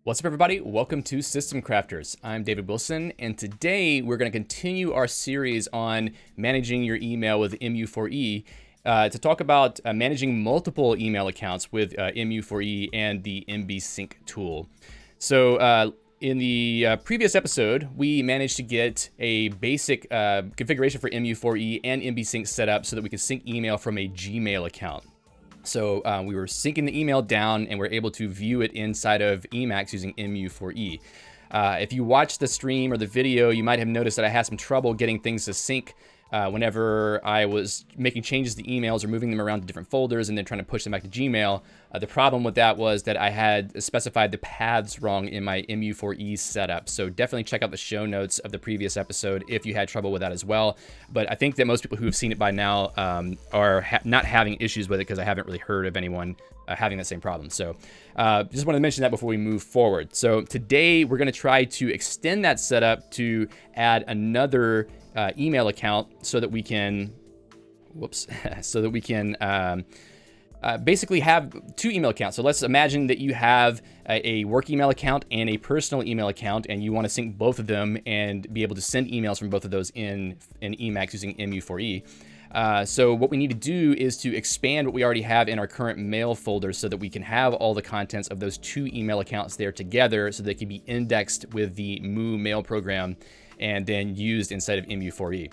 What's up, everybody? Welcome to System Crafters. I'm David Wilson, and today we're going to continue our series on managing your email with mu4e to talk about managing multiple email accounts with mu4e and the mbsync tool. So in the previous episode, we managed to get a basic configuration for mu4e and mbsync set up so that we could sync email from a Gmail account. So we were syncing the email down and we're able to view it inside of Emacs using mu4e. If you watched the stream or the video, you might have noticed that I had some trouble getting things to sync whenever I was making changes to emails or moving them around to different folders and then trying to push them back to Gmail. The problem with that was that I had specified the paths wrong in my mu4e setup. So definitely check out the show notes of the previous episode if you had trouble with that as well. But I think that most people who have seen it by now are not having issues with it because I haven't really heard of anyone having that same problem. So just wanted to mention that before we move forward. So today we're going to try to extend that setup to add another email account so that we can, basically have two email accounts. So let's imagine that you have a work email account and a personal email account, and you want to sync both of them and be able to send emails from both of those in Emacs using mu4e. So what we need to do is to expand what we already have in our current mail folder so that we can have all the contents of those two email accounts there together so they can be indexed with the mu mail program and then used inside of mu4e.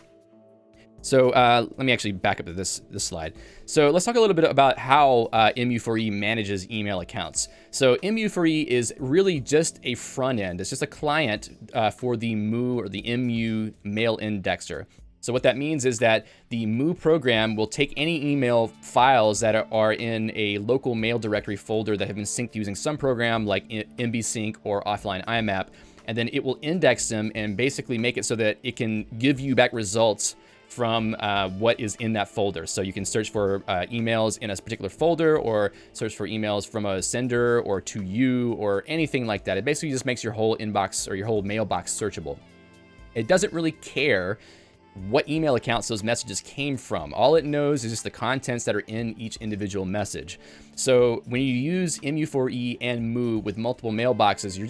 So let me actually back up to this slide. So let's talk a little bit about how mu4e manages email accounts. So mu4e is really just a front end. It's just a client for the mu or the mu mail indexer. So what that means is that the mu program will take any email files that are in a local mail directory folder that have been synced using some program like mbsync or offline IMAP, and then it will index them and basically make it so that it can give you back results from what is in that folder. So you can search for emails in a particular folder or search for emails from a sender or to you or anything like that. It basically just makes your whole inbox or your whole mailbox searchable. It doesn't really care what email accounts those messages came from. All it knows is just the contents that are in each individual message. So when you use mu4e and mu with multiple mailboxes, you're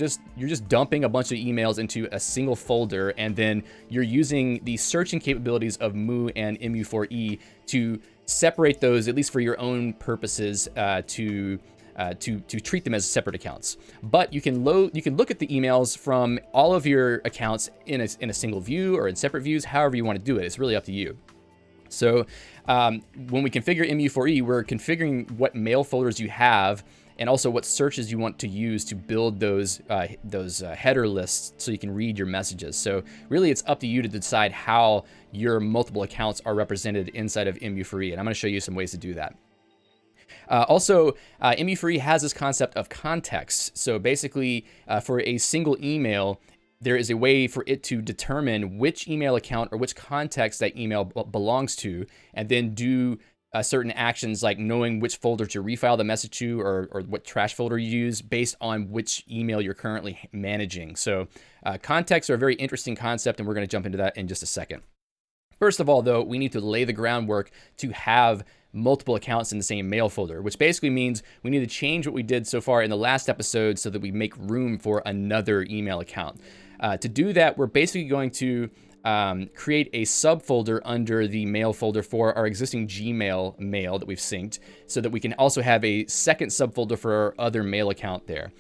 just dumping a bunch of emails into a single folder, and then you're using the searching capabilities of mu and mu4e to separate those, at least for your own purposes, to treat them as separate accounts. But you can look at the emails from all of your accounts in a single view or in separate views, however you want to do it. It's really up to you. So when we configure mu4e, we're configuring what mail folders you have and also what searches you want to use to build those header lists so you can read your messages. So really it's up to you to decide how your multiple accounts are represented inside of mu4e, and I'm going to show you some ways to do that. Also, mu4e has this concept of context. So basically, for a single email, there is a way for it to determine which email account or which context that email belongs to, and then do certain actions like knowing which folder to refile the message to or what trash folder you use based on which email you're currently managing. So contexts are a very interesting concept, and we're going to jump into that in just a second. First of all, though, we need to lay the groundwork to have multiple accounts in the same mail folder, which basically means we need to change what we did so far in the last episode so that we make room for another email account. To do that, we're basically going to create a subfolder under the mail folder for our existing Gmail mail that we've synced so that we can also have a second subfolder for our other mail account there.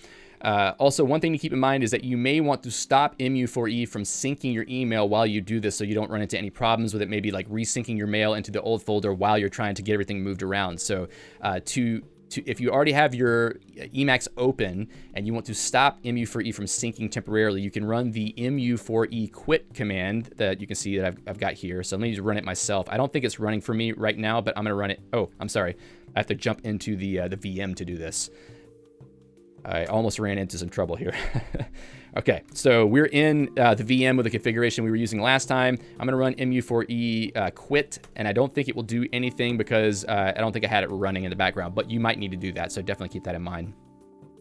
Also, one thing to keep in mind is that you may want to stop mu4e from syncing your email while you do this so you don't run into any problems with it, maybe like resyncing your mail into the old folder while you're trying to get everything moved around. So if you already have your Emacs open and you want to stop mu4e from syncing temporarily, you can run the mu4e quit command that you can see that I've got here. So let me just run it myself. I don't think it's running for me right now, but I'm going to run it. Oh, I'm sorry. I have to jump into the VM to do this. I almost ran into some trouble here. Okay, so we're in the VM with the configuration we were using last time. I'm going to run mu4e quit, and I don't think it will do anything because I don't think I had it running in the background, but you might need to do that, so definitely keep that in mind.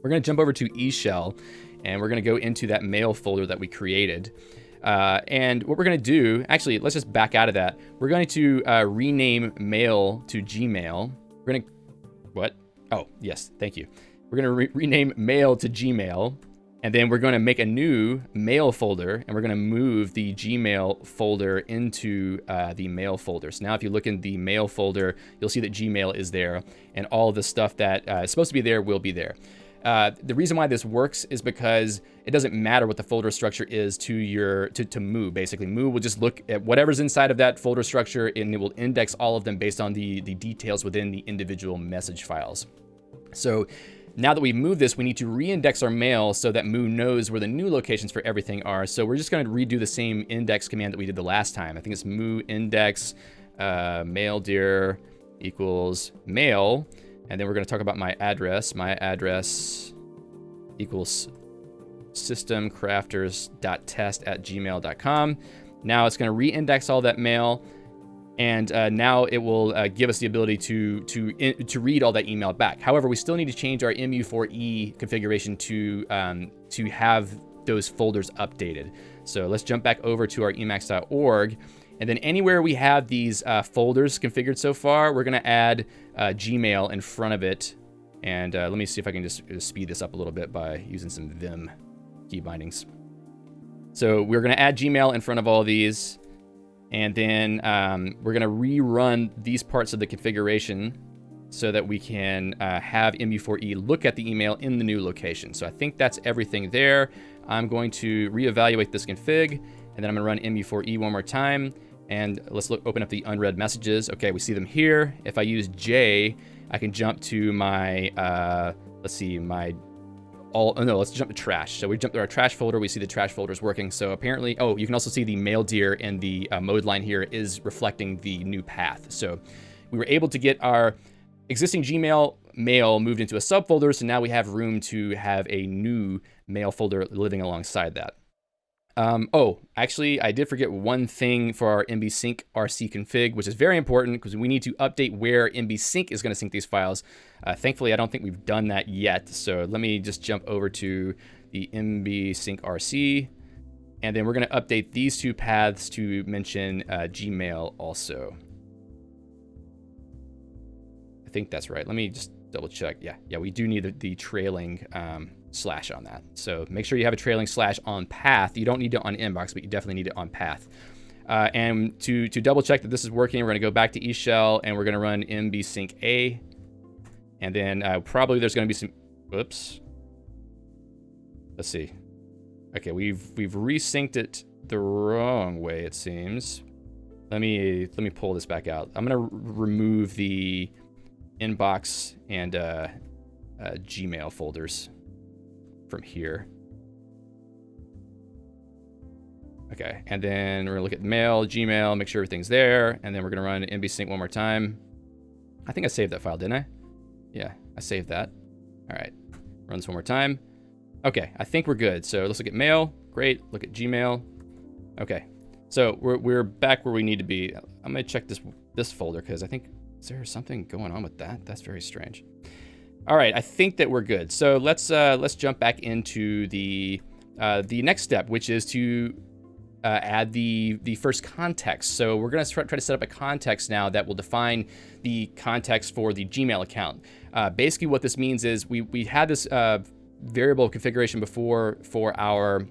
We're going to jump over to eShell, and we're going to go into that mail folder that we created. And what we're going to do, actually, let's just back out of that. We're going to rename mail to Gmail. We're going to, what? Oh, yes, thank you. We're going to rename mail to Gmail. And then we're going to make a new mail folder, and we're going to move the Gmail folder into the mail folder. So now if you look in the mail folder, you'll see that Gmail is there, and all of the stuff that is supposed to be there will be there. The reason why this works is because it doesn't matter what the folder structure is to Mu. Basically, Mu will just look at whatever's inside of that folder structure, and it will index all of them based on the details within the individual message files. So now that we've moved this, we need to re-index our mail so that Mu knows where the new locations for everything are. So we're just going to redo the same index command that we did the last time. I think it's mu index mail dir equals mail. And then we're going to talk about my address. My address equals systemcrafters.test@gmail.com. Now it's going to re-index all that mail. And now it will give us the ability to read all that email back. However, we still need to change our mu4e configuration to have those folders updated. So let's jump back over to our emacs.org. And then anywhere we have these folders configured so far, we're going to add Gmail in front of it. And let me see if I can just speed this up a little bit by using some Vim key bindings. So we're going to add Gmail in front of all of these. And then we're going to rerun these parts of the configuration so that we can have mu4e look at the email in the new location. So I think that's everything there. I'm going to reevaluate this config, and then I'm going to run mu4e one more time. And let's open up the unread messages. Okay, we see them here. If I use J, I can jump to my, let's see, let's jump to trash. So we jump to our trash folder. We see the trash folder is working. So apparently, oh, you can also see the mail dir in the mode line here is reflecting the new path. So we were able to get our existing Gmail mail moved into a subfolder. So now we have room to have a new mail folder living alongside that. Oh, actually, I did forget one thing for our mbsync RC config, which is very important because we need to update where mbsync is going to sync these files. Thankfully, I don't think we've done that yet. So let me just jump over to the mbsync RC, and then we're going to update these two paths to mention Gmail also. I think that's right. Let me just double check. Yeah, we do need the trailing slash on that. So make sure you have a trailing slash on path. You don't need it on inbox, but you definitely need it on path. And to double check that this is working, we're going to go back to eShell and we're going to run mbsync a. And then probably there's going to be some, oops. Let's see. Okay, we've resynced it the wrong way, it seems. Let me pull this back out. I'm going to remove the inbox and Gmail folders from here. Okay, and then we're gonna look at mail, Gmail, make sure everything's there, and then we're gonna run mbsync one more time. I think I saved that file, didn't I? Yeah, I saved that. All right, run this one more time. Okay, I think we're good. So let's look at mail. Great. Look at Gmail. Okay, so we're back where we need to be. I'm gonna check this folder because I think, is there something going on with that? That's very strange. All right, I think that we're good. So let's jump back into the next step, which is to add the first context. So we're going to try to set up a context now that will define the context for the Gmail account. Basically, what this means is we had this variable configuration before for our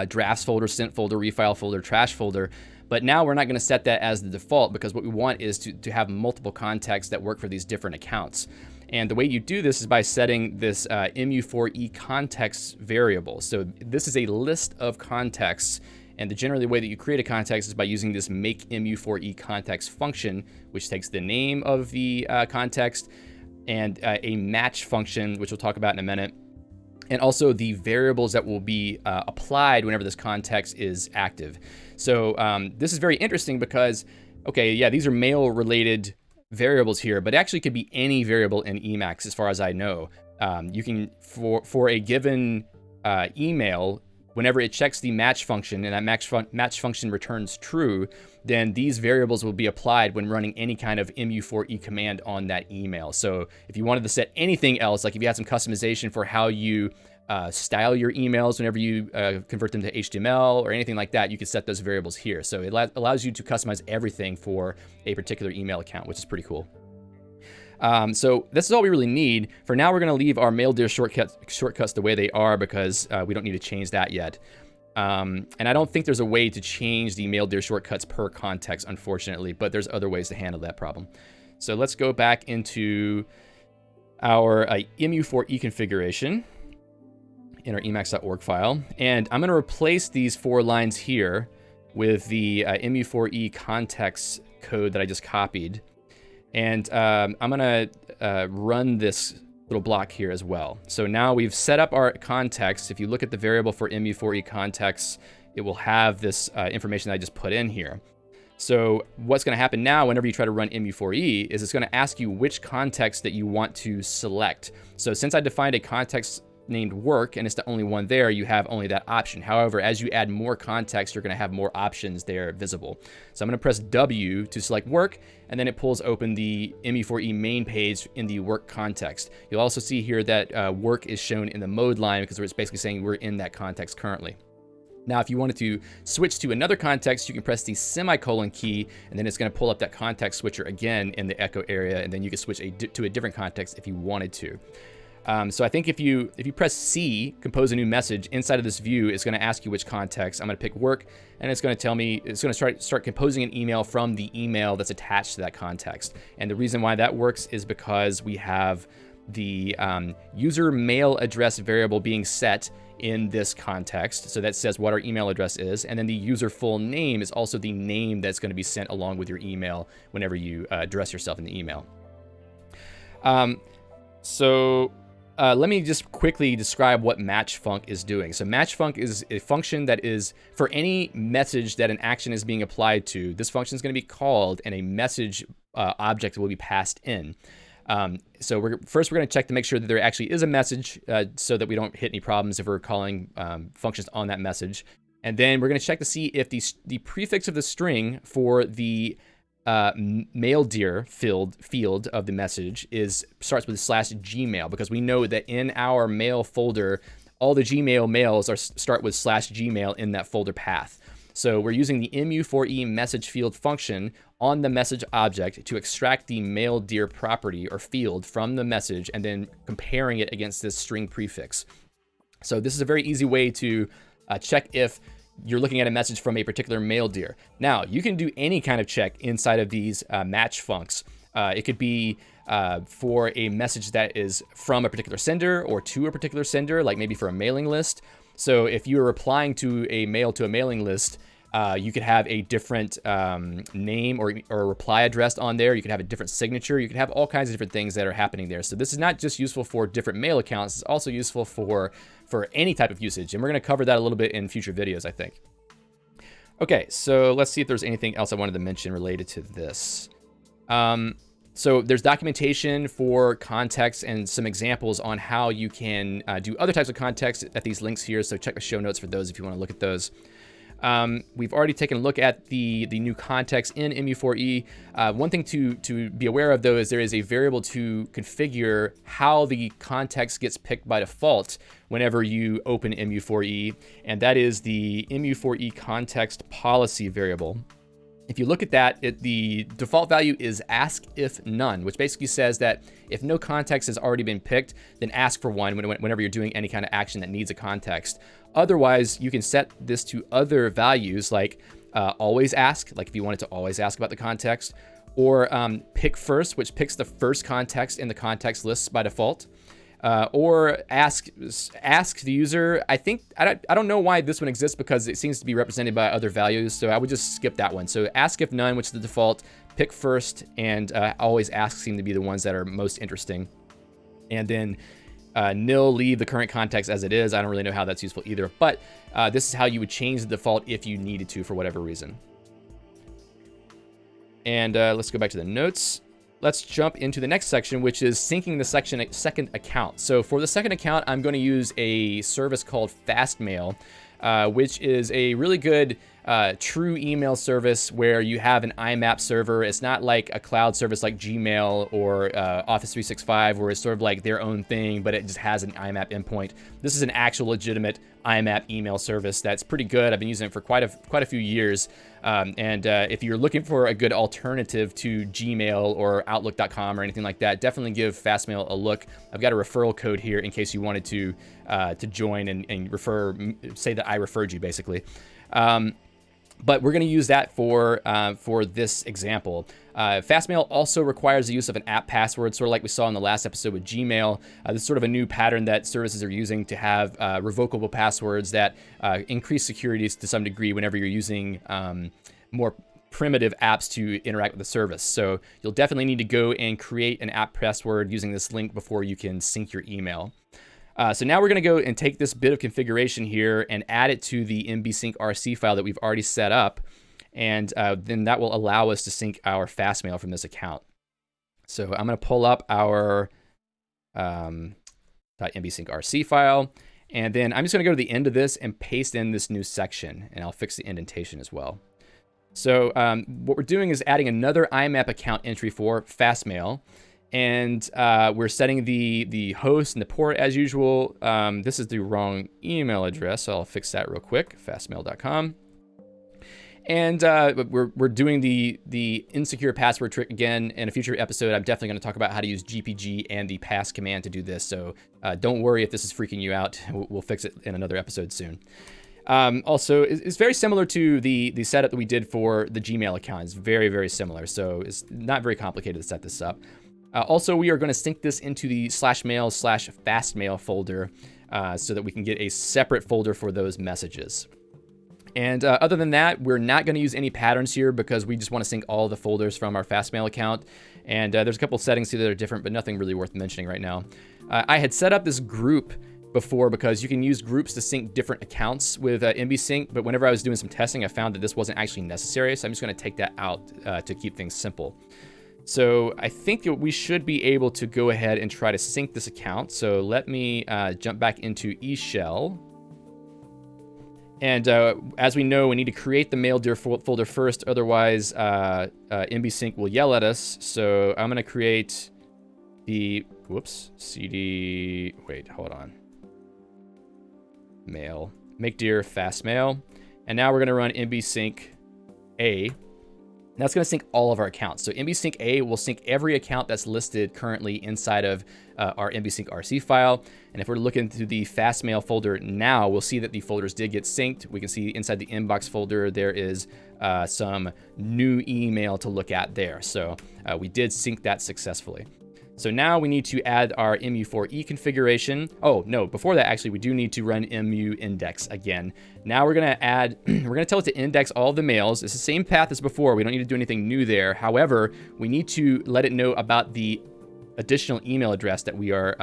drafts folder, sent folder, refile folder, trash folder. But now we're not going to set that as the default because what we want is to have multiple contexts that work for these different accounts. And the way you do this is by setting this mu4e context variable. So this is a list of contexts, and the way that you create a context is by using this make mu4e context function, which takes the name of the context and a match function, which we'll talk about in a minute, and also the variables that will be applied whenever this context is active. So this is very interesting because, okay, yeah, these are mail-related variables here, but it actually could be any variable in Emacs as far as I know. You can, for a given email, whenever it checks the match function and that match function returns true, then these variables will be applied when running any kind of mu4e command on that email. So if you wanted to set anything else, like if you had some customization for how you style your emails whenever you convert them to HTML or anything like that, you can set those variables here. So it allows you to customize everything for a particular email account, which is pretty cool. So this is all we really need. For now, we're going to leave our MailDir shortcuts the way they are because we don't need to change that yet. And I don't think there's a way to change the MailDir shortcuts per context, unfortunately, but there's other ways to handle that problem. So let's go back into our mu4e configuration in our emacs.org file. And I'm going to replace these 4 lines here with the mu4e context code that I just copied. And I'm going to run this little block here as well. So now we've set up our context. If you look at the variable for mu4e context, it will have this information that I just put in here. So what's going to happen now whenever you try to run mu4e is it's going to ask you which context that you want to select. So since I defined a context named work and it's the only one there, you have only that option. However, as you add more context, you're going to have more options there visible. So I'm going to press W to select work, and then it pulls open the mu4e main page in the work context. You'll also see here that work is shown in the mode line because it's basically saying we're in that context currently. Now, if you wanted to switch to another context, you can press the semicolon key, and then it's going to pull up that context switcher again in the echo area, and then you can switch to a different context if you wanted to. So I think if you press C, compose a new message, inside of this view, it's going to ask you which context. I'm going to pick work, and it's going to tell me, it's going to start composing an email from the email that's attached to that context. And the reason why that works is because we have the user mail address variable being set in this context. So that says what our email address is. And then the user full name is also the name that's going to be sent along with your email whenever you address yourself in the email. Let me just quickly describe what match_func is doing. So match_func is a function that is for any message that an action is being applied to. This function is going to be called, and a message object will be passed in. So we're going to check to make sure that there actually is a message so that we don't hit any problems if we're calling functions on that message. And then we're going to check to see if the prefix of the string for the MailDir field of the message starts with /gmail, because we know that in our mail folder, all the Gmail mails start with /gmail in that folder path. So we're using the mu4e message field function on the message object to extract the MailDir property or field from the message and then comparing it against this string prefix. So this is a very easy way to check if you're looking at a message from a particular MailDir. Now, you can do any kind of check inside of these match_funcs. It could be for a message that is from a particular sender or to a particular sender, like maybe for a mailing list. So if you're replying to a mail to a mailing list, you could have a different name or reply address on there. You could have a different signature. You could have all kinds of different things that are happening there. So this is not just useful for different mail accounts. It's also useful for any type of usage. And we're going to cover that a little bit in future videos, I think. Okay, so let's see if there's anything else I wanted to mention related to this. So there's documentation for context and some examples on how you can do other types of context at these links here. So check the show notes for those if you want to look at those. We've already taken a look at the new context in mu4e. One thing to be aware of, though, is there is a variable to configure how the context gets picked by default whenever you open mu4e, and that is the mu4e context policy variable. If you look at that, the default value is ask if none, which basically says that if no context has already been picked, then ask for one whenever you're doing any kind of action that needs a context. Otherwise, you can set this to other values like always ask, like if you wanted to always ask about the context, or pick first, which picks the first context in the context lists by default. Or ask the user. I don't know why this one exists because it seems to be represented by other values, so I would just skip that one. So ask if none, which is the default, pick first, and always ask seem to be the ones that are most interesting. And then nil, leave the current context as it is. I don't really know how that's useful either, but this is how you would change the default if you needed to for whatever reason. And let's go back to the notes. Let's jump into the next section, which is syncing the second account. So for the second account, I'm going to use a service called Fastmail, which is a really good true email service where you have an IMAP server. It's not like a cloud service like Gmail or Office 365 where it's sort of like their own thing, but it just has an IMAP endpoint. This is an actual legitimate IMAP email service that's pretty good. I've been using it for quite a few years. If you're looking for a good alternative to Gmail or Outlook.com or anything like that, definitely give Fastmail a look. I've got a referral code here in case you wanted to join and say that I referred you, basically. But we're going to use that for this example. Fastmail also requires the use of an app password, sort of like we saw in the last episode with Gmail. This is sort of a new pattern that services are using to have revocable passwords that increase security to some degree whenever you're using more primitive apps to interact with the service. So you'll definitely need to go and create an app password using this link before you can sync your email. So now we're going to go and take this bit of configuration here and add it to the mbsync RC file that we've already set up. And then that will allow us to sync our Fastmail from this account. So I'm going to pull up our .mbsync RC file. And then I'm just going to go to the end of this and paste in this new section. And I'll fix the indentation as well. So what we're doing is adding another IMAP account entry for Fastmail. And we're setting the host and the port as usual. This is the wrong email address, so I'll fix that real quick, fastmail.com. And we're doing the insecure password trick again. In a future episode, I'm definitely going to talk about how to use GPG and the pass command to do this. So don't worry if this is freaking you out. We'll fix it in another episode soon. Also, it's very similar to the setup that we did for the Gmail account. It's very, very similar. So it's not very complicated to set this up. Also, we are going to sync this into the /mail/fastmail folder so that we can get a separate folder for those messages. And other than that, we're not going to use any patterns here because we just want to sync all the folders from our Fastmail account. And there's a couple settings here that are different, but nothing really worth mentioning right now. I had set up this group before because you can use groups to sync different accounts with mbsync, but whenever I was doing some testing, I found that this wasn't actually necessary. So I'm just going to take that out to keep things simple. So I think that we should be able to go ahead and try to sync this account. So let me jump back into eShell. And as we know, we need to create the maildir folder first. Otherwise, mbsync will yell at us. So I'm going to create the, cd, wait, hold on. Mail, make dir fastmail. And now we're going to run mbsync a. That's going to sync all of our accounts. So mbsync A will sync every account that's listed currently inside of our mbsync RC file. And if we're looking through the Fastmail folder now, we'll see that the folders did get synced. We can see inside the inbox folder, there is some new email to look at there. So we did sync that successfully. So now we need to add our mu4e configuration. Oh, no, before that, actually, we do need to run mu index again. Now we're going to add, we're going to tell it to index all of the mails. It's the same path as before. We don't need to do anything new there. However, we need to let it know about the additional email address that we are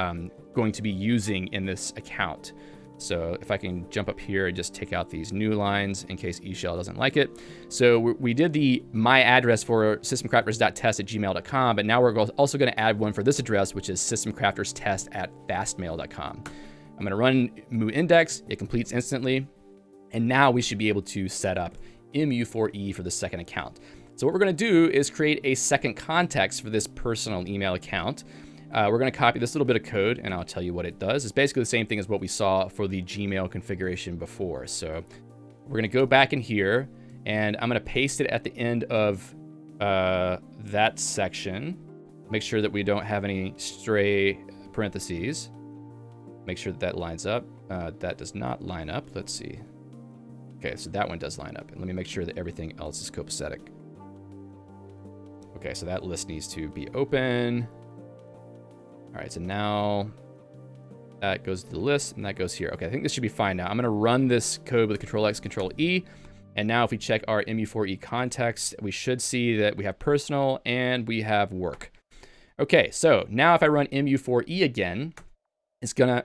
going to be using in this account. So if I can jump up here and just take out these new lines in case eShell doesn't like it. So we did the my address for systemcrafters.test@gmail.com, but now we're also going to add one for this address, which is systemcrafterstest@fastmail.com. I'm going to run mu index. It completes instantly. And now we should be able to set up mu4e for the second account. So what we're going to do is create a second context for this personal email account. We're going to copy this little bit of code, and I'll tell you what it does. It's basically the same thing as what we saw for the Gmail configuration before. So we're going to go back in here, and I'm going to paste it at the end of that section. Make sure that we don't have any stray parentheses. Make sure that that lines up. That does not line up. Let's see. Okay, so that one does line up. And let me make sure that everything else is copacetic. Okay, so that list needs to be open. All right, so now that goes to the list and that goes here. Okay, I think this should be fine now. I'm going to run this code with Control-X, Control-E. And now if we check our mu4e context, we should see that we have personal and we have work. Okay, so now if I run mu4e again, it's going to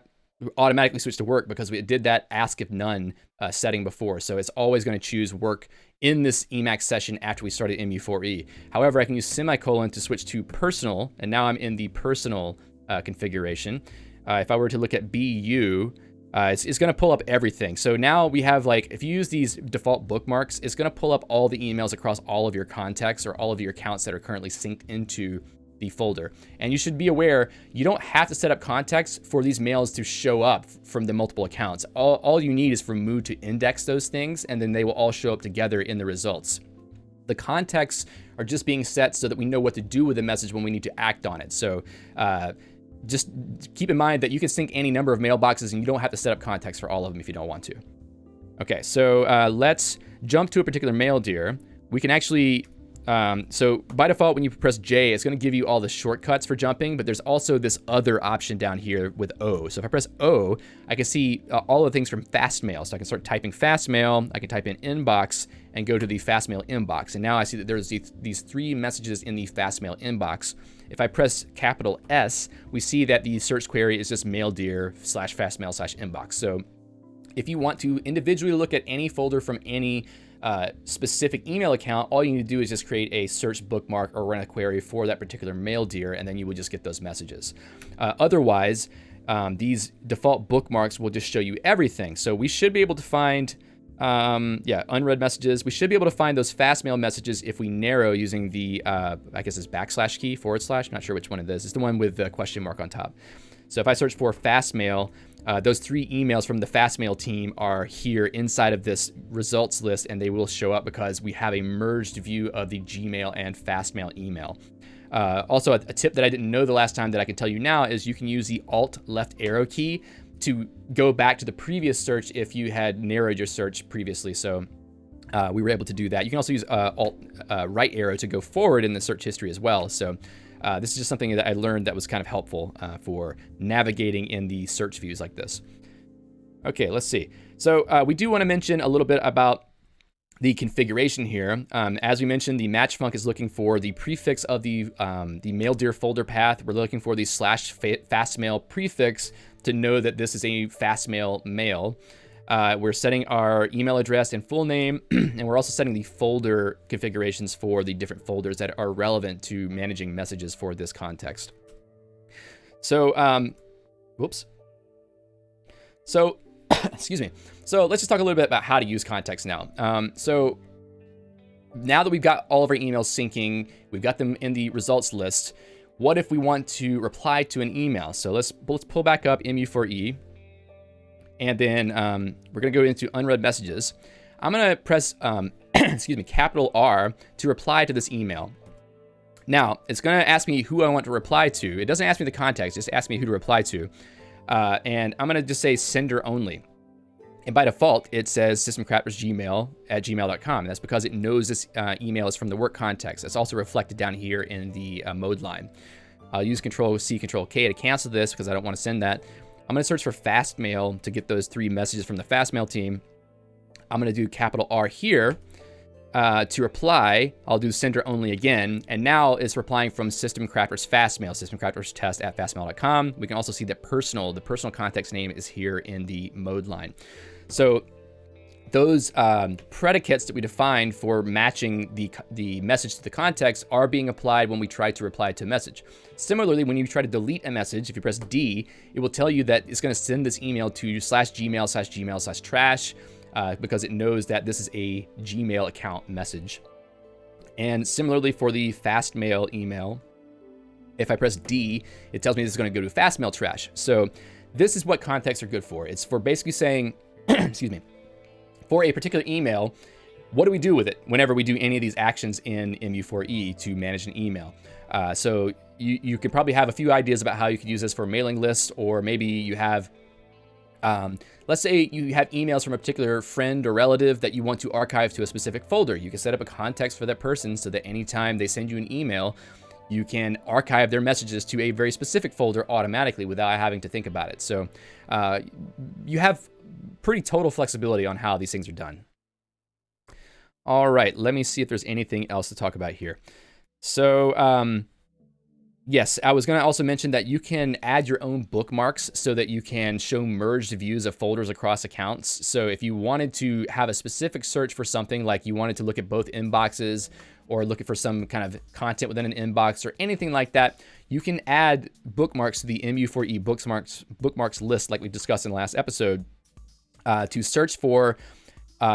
automatically switch to work because we did that ask if none setting before. So it's always going to choose work in this Emacs session after we started mu4e. However, I can use semicolon to switch to personal, and now I'm in the personal configuration. If I were to look at BU, It's going to pull up everything. So now we have, like, if you use these default bookmarks, it's going to pull up all the emails across all of your contacts or all of your accounts that are currently synced into the folder. And you should be aware, you don't have to set up contacts for these mails to show up from the multiple accounts. All you need is for Mu to index those things, and then they will all show up together in the results. The contacts are just being set so that we know what to do with the message when we need to act on it. So just keep in mind that you can sync any number of mailboxes and you don't have to set up contacts for all of them if you don't want to. Okay, so let's jump to a particular mail, dear. We can actually, so by default, when you press J, it's going to give you all the shortcuts for jumping, but there's also this other option down here with O. So if I press O, I can see all the things from fast mail. So I can start typing fast mail, I can type in inbox and go to the fast mail inbox. And now I see that there's these 3 messages in the fast mail inbox. If I press capital S, we see that the search query is just maildir/fastmail/inbox. So if you want to individually look at any folder from any specific email account, all you need to do is just create a search bookmark or run a query for that particular MailDir, and then you will just get those messages. Otherwise, these default bookmarks will just show you everything. So we should be able to find, unread messages. We should be able to find those fast mail messages if we narrow using the, I guess it's / key, /, not sure which one it is. It's the one with the question mark on top. So if I search for fast mail, those 3 emails from the fast mail team are here inside of this results list, and they will show up because we have a merged view of the Gmail and fast mail email. Also, a tip that I didn't know the last time that I can tell you now is you can use the Alt left arrow key to go back to the previous search if you had narrowed your search previously. So we were able to do that. You can also use Alt right arrow to go forward in the search history as well. So this is just something that I learned that was kind of helpful for navigating in the search views like this. Okay, let's see. So we do want to mention a little bit about the configuration here. As we mentioned, the match func is looking for the prefix of the MailDir folder path. We're looking for the /fastmail prefix to know that this is a fastmail mail. We're setting our email address and full name, and we're also setting the folder configurations for the different folders that are relevant to managing messages for this context. So, So, excuse me. So let's just talk a little bit about how to use context now. So now that we've got all of our emails syncing, we've got them in the results list. What if we want to reply to an email? So let's pull back up mu4e. And then we're going to go into unread messages. I'm going to press, excuse me, capital R to reply to this email. Now, it's going to ask me who I want to reply to. It doesn't ask me the context, just ask me who to reply to. And I'm going to just say sender only. And by default, it says systemcraftersgmail@gmail.com. And that's because it knows this email is from the work context. It's also reflected down here in the mode line. I'll use Control-C, Control-K to cancel this because I don't want to send that. I'm going to search for fast mail to get those 3 messages from the fast mail team. I'm going to do capital R here to reply. I'll do sender only again. And now it's replying from System Crafters fast mail, systemcrafterstest@fastmail.com. We can also see that the personal context name is here in the mode line. So those predicates that we defined for matching the message to the context are being applied when we try to reply to a message. Similarly, when you try to delete a message, if you press D, it will tell you that it's going to send this email to /gmail/gmail/trash because it knows that this is a Gmail account message. And similarly for the fast mail email, if I press D, it tells me this is going to go to fast mail trash. So this is what contexts are good for. It's for basically saying, excuse me, for a particular email, what do we do with it whenever we do any of these actions in mu4e to manage an email? So you could probably have a few ideas about how you could use this for mailing lists, or maybe you have, let's say you have emails from a particular friend or relative that you want to archive to a specific folder. You can set up a context for that person so that anytime they send you an email, you can archive their messages to a very specific folder automatically without having to think about it. So you have pretty total flexibility on how these things are done. All right, let me see if there's anything else to talk about here. So Yes, I was going to also mention that you can add your own bookmarks so that you can show merged views of folders across accounts. So if you wanted to have a specific search for something, like you wanted to look at both inboxes or looking for some kind of content within an inbox or anything like that, you can add bookmarks to the mu4e bookmarks list, like we discussed in the last episode, to search for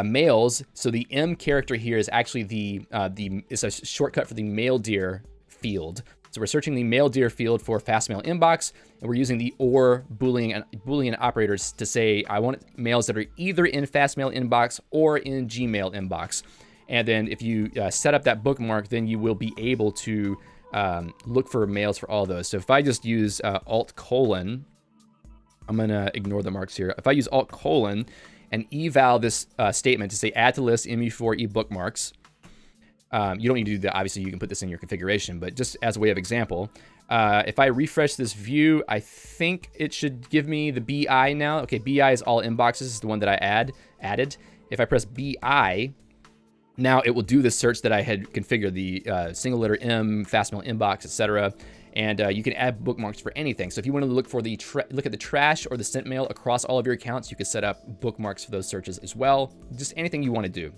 mails. So the M character here is actually is a shortcut for the mail dear field. So we're searching the mail dear field for fast mail inbox, and we're using the or Boolean operators to say I want mails that are either in fast mail inbox or in Gmail inbox. And then if you set up that bookmark, then you will be able to look for mails for all those. So if I just use Alt:, I'm gonna ignore the marks here. If I use Alt:, and eval this statement to say add to list mu4e bookmarks. You don't need to do that. Obviously, you can put this in your configuration, but just as a way of example, if I refresh this view, I think it should give me the BI now. Okay, BI is all inboxes, is the one that I added. If I press BI, now it will do the search that I had configured, the single letter M, fast mail inbox, etc. And you can add bookmarks for anything. So if you want to look for look at the trash or the sent mail across all of your accounts, you can set up bookmarks for those searches as well. Just anything you want to do.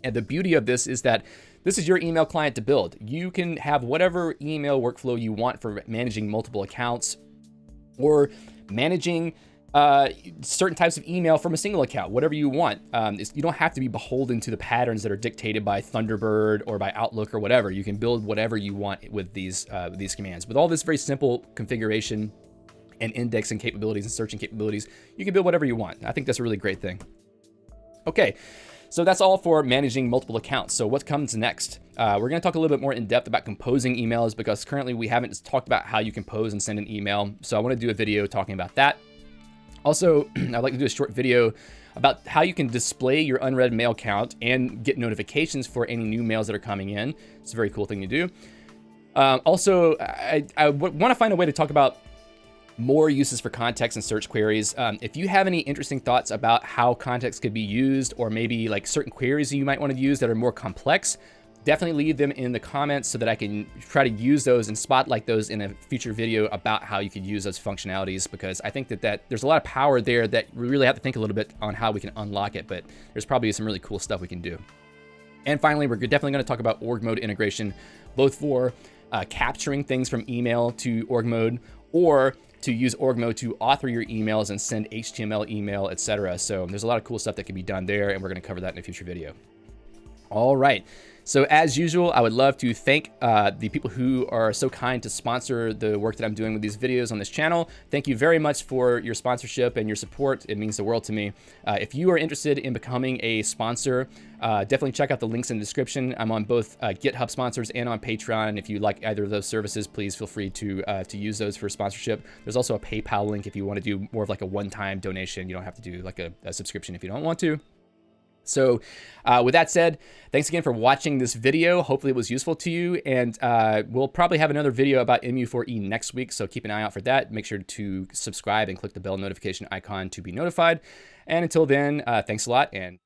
And the beauty of this is that this is your email client to build. You can have whatever email workflow you want for managing multiple accounts or managing certain types of email from a single account, whatever you want. You don't have to be beholden to the patterns that are dictated by Thunderbird or by Outlook or whatever. You can build whatever you want with these commands. With all this very simple configuration and indexing capabilities and searching capabilities, you can build whatever you want. I think that's a really great thing. Okay. So that's all for managing multiple accounts. So what comes next? We're going to talk a little bit more in depth about composing emails, because currently we haven't talked about how you compose and send an email. So I want to do a video talking about that. Also, I'd like to do a short video about how you can display your unread mail count and get notifications for any new mails that are coming in. It's a very cool thing to do. Also, I want to find a way to talk about more uses for context and search queries. If you have any interesting thoughts about how context could be used, or maybe like certain queries that you might want to use that are more complex, definitely leave them in the comments so that I can try to use those and spotlight those in a future video about how you could use those functionalities, because I think that there's a lot of power there that we really have to think a little bit on how we can unlock it, but there's probably some really cool stuff we can do. And finally, we're definitely going to talk about org mode integration, both for capturing things from email to org mode, or to use org mode to author your emails and send HTML email, etc. So there's a lot of cool stuff that can be done there, and we're going to cover that in a future video. All right. So as usual, I would love to thank the people who are so kind to sponsor the work that I'm doing with these videos on this channel. Thank you very much for your sponsorship and your support. It means the world to me. If you are interested in becoming a sponsor, definitely check out the links in the description. I'm on both GitHub sponsors and on Patreon. If you like either of those services, please feel free to use those for sponsorship. There's also a PayPal link if you want to do more of like a one-time donation. You don't have to do like a subscription if you don't want to. So with that said, thanks again for watching this video. Hopefully it was useful to you, and we'll probably have another video about mu4e next week, so keep an eye out for that. Make sure to subscribe and click the bell notification icon to be notified. And until then, thanks a lot, and